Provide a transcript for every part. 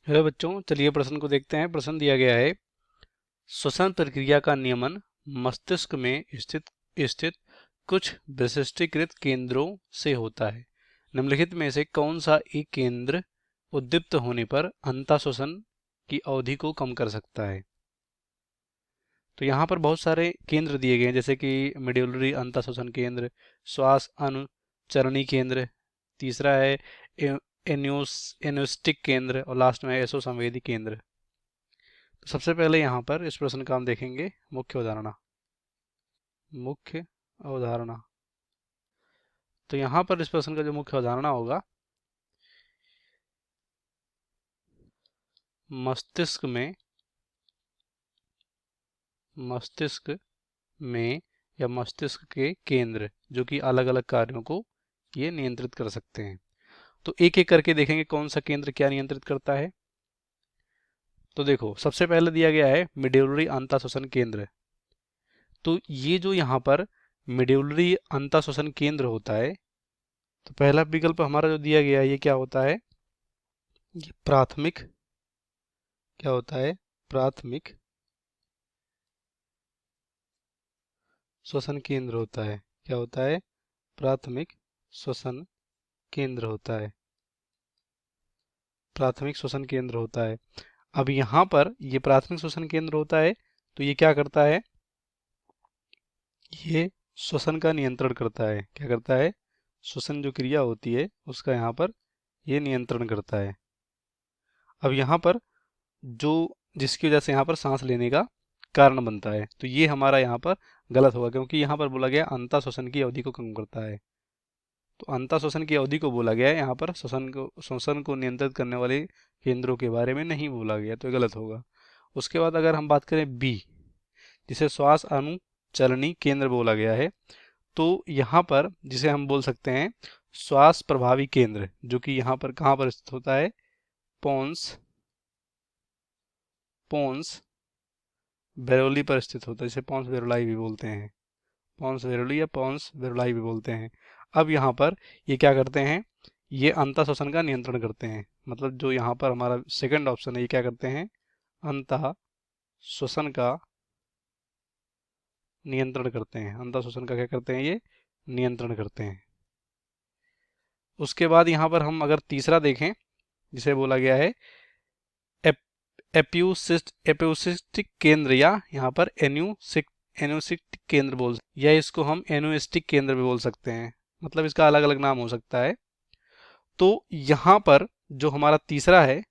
Hello बच्चों, चलिए प्रश्न को देखते हैं। प्रश्न दिया गया है, श्वसन प्रक्रिया का नियमन मस्तिष्क में स्थित स्थित कुछ विशिष्टीकृत केंद्रों से होता है। निम्नलिखित में से कौन सा एक केंद्र उद्दीप्त होने पर अंतःश्वसन की अवधि को कम कर सकता है। तो यहाँ पर बहुत सारे केंद्र दिए गए हैं, जैसे कि मेड्यूलरी अंतःश्वसन केंद्र, श्वास अनुचरणी केंद्र, तीसरा है एन्यूस्टिक केंद्र और लास्ट में है एसो संवेदी केंद्र। तो सबसे पहले यहाँ पर इस प्रश्न का हम देखेंगे मुख्य अवधारणा। मुख्य अवधारणा, तो यहाँ पर इस प्रश्न का जो मुख्य अवधारणा होगा, मस्तिष्क में मस्तिष्क में या मस्तिष्क के केंद्र जो कि अलग अलग कार्यों को ये नियंत्रित कर सकते हैं। तो एक एक करके देखेंगे कौन सा केंद्र क्या नियंत्रित करता है। तो देखो, सबसे पहले दिया गया है मेड्यूलरी अंतःश्वसन केंद्र। तो ये जो यहाँ पर मेड्यूलरी अंतःश्वसन केंद्र होता है, तो पहला विकल्प हमारा जो दिया गया है ये क्या होता है, ये प्राथमिक, क्या होता है, प्राथमिक श्वसन केंद्र होता है। क्या होता है, प्राथमिक श्वसन केंद्र होता है। प्राथमिक श्वसन केंद्र होता है। अब यहाँ पर ये प्राथमिक श्वसन केंद्र होता है, तो ये क्या करता है, ये श्वसन का नियंत्रण करता है। क्या करता है, श्वसन जो क्रिया होती है उसका यहाँ पर ये नियंत्रण करता है। अब यहाँ पर जो जिसकी वजह से यहाँ पर सांस लेने का कारण बनता है, तो ये हमारा यहाँ पर गलत होगा, क्योंकि यहाँ पर बोला गया अंतः श्वसन की अवधि को कम करता है। तो अंतः श्वसन की अवधि को बोला गया है, यहाँ पर श्वसन को नियंत्रित करने वाले केंद्रों के बारे में नहीं बोला गया, तो ये गलत होगा। उसके बाद अगर हम बात करें बी, जिसे श्वास अनुचलनी केंद्र बोला गया है, तो यहाँ पर जिसे हम बोल सकते हैं श्वास प्रभावी केंद्र, जो कि यहाँ पर कहाँ पर स्थित होता है, पोन्स पोन्स वेरोली पर स्थित होता है, जिसे पोन्स वेरोलाई भी बोलते हैं। पोन्स वेरोली या पोन्स वेरोलाई भी बोलते हैं। अब यहाँ पर ये क्या करते हैं, ये अंतः श्वसन का नियंत्रण करते हैं। मतलब जो यहाँ पर हमारा सेकंड ऑप्शन है, ये क्या करते हैं, अंतः श्वसन का नियंत्रण करते हैं। अंतः श्वसन का क्या करते हैं, ये नियंत्रण करते हैं। उसके बाद यहाँ पर हम अगर तीसरा देखें, जिसे बोला गया है एप्यूसिस्टिक केंद्र, या यहाँ पर एन्यूसिक केंद्र बोल, या इसको हम एनुस्टिक केंद्र भी बोल सकते हैं। मतलब इसका अलग अलग नाम हो सकता है। तो यहाँ पर जो हमारा तीसरा है,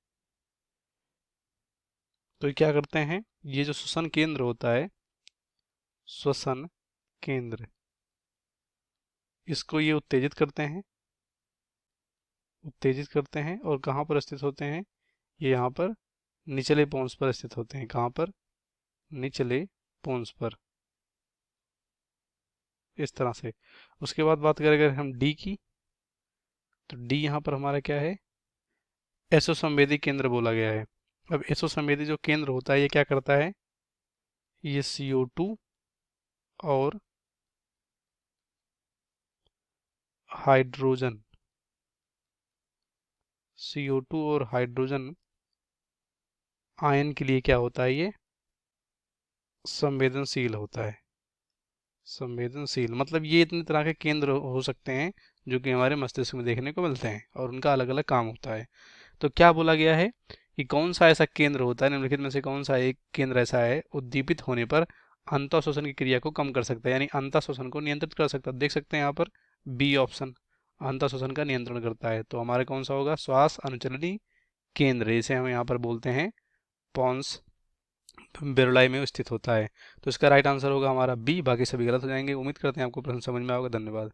तो ये क्या करते हैं, ये जो श्वसन केंद्र होता है, श्वसन केंद्र, इसको ये उत्तेजित करते हैं और कहाँ पर स्थित होते हैं, ये यहाँ पर निचले पोन्स पर स्थित होते हैं। कहाँ पर, निचले पोन्स पर, इस तरह से। उसके बाद बात करें अगर हम डी की, तो डी यहाँ पर हमारा क्या है, एसो संवेदी केंद्र बोला गया है। अब एसो संवेदी जो केंद्र होता है, ये क्या करता है, ये CO2 और हाइड्रोजन, CO2 और हाइड्रोजन आयन के लिए क्या होता है, ये संवेदनशील होता है। संवेदनशील मतलब ये इतने तरह के केंद्र हो सकते हैं जो कि हमारे मस्तिष्क में देखने को मिलते हैं और उनका अलग अलग काम होता है। तो क्या बोला गया है कि कौन सा ऐसा केंद्र होता है, निम्नलिखित में से कौन सा एक केंद्र ऐसा है उद्दीपित होने पर अंतः श्वसन की क्रिया को कम कर सकता है, यानी अंतः श्वसन को नियंत्रित कर सकता है। देख सकते हैं यहाँ पर बी ऑप्शन, अंतः श्वसन का नियंत्रण करता है। तो हमारे कौन सा होगा, श्वास अनुचलनी केंद्र, इसे हम यहाँ पर बोलते हैं पॉन्स बेरुलाई में स्थित होता है। तो इसका राइट आंसर होगा हमारा बी, बाकी सभी गलत हो जाएंगे। उम्मीद करते हैं आपको प्रश्न समझ में आएगा। धन्यवाद।